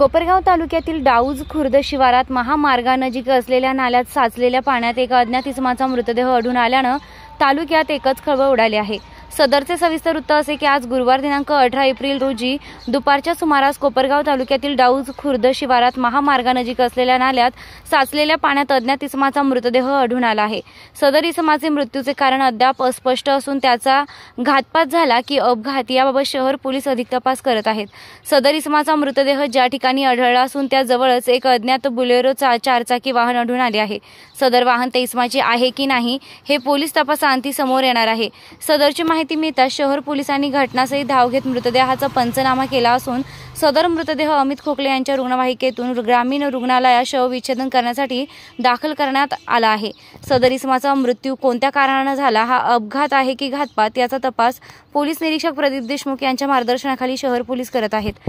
कोपरगाव तालुक्यातील डाऊज खुर्द शिवारात महामार्गानजीक असलेल्या नाल्यात साचलेल्या पाण्यात एका अज्ञात इसमाचा मृतदेह आढळून आल्यानं तालुक्यात एकच खळबळ उडाली आहे। सदरचे सविस्तर वृत्त असे की आज गुरुवार दिनांक 18 एप्रिल रोजी दुपारच्या सुमारास कोपरगाव तालुक्यातील डाऊज खुर्द शिवारात महामार्गानजीक असलेल्या नाल्यात साचलेल्या पाण्यात अज्ञात इसमाचा मृतदेह आढळून आला आहे। सदर इसमाचे मृत्यूचे कारण अद्याप अस्पष्ट असून त्याचा घातपात झाला की अपघात याबाबत शहर पोलीस अधिक तपास करत आहेत। सदर इसमाचा मृतदेह ज्या ठिकाणी आढळला असून त्या जवळच एक अज्ञात बुलेरो चारचाकी वाहन आढळून आले आहे। सदर वाहन त्या इसमाचे आहे की नाही हे पोलीस तपासाअंती समोर येणार आहे। सदरची माहिती मिळताच शहर पोलिसांनी घटनास्थळी धाव घेत मृतदेहाचा पंचनामा केला असून सदर मृतदेह अमित खोकले यांच्या रुग्णवाहिकेतून ग्रामीण रुग्णालयात शवविच्छेदन करण्यासाठी दाखल करण्यात आला आहे। सदर इसमाचा मृत्यू कोणत्या कारणाने झाला, हा अपघात आहे की घातपात याचा तपास पोलीस निरीक्षक प्रदीप देशमुख यांच्या मार्गदर्शनाखाली शहर पोलीस करत आहेत।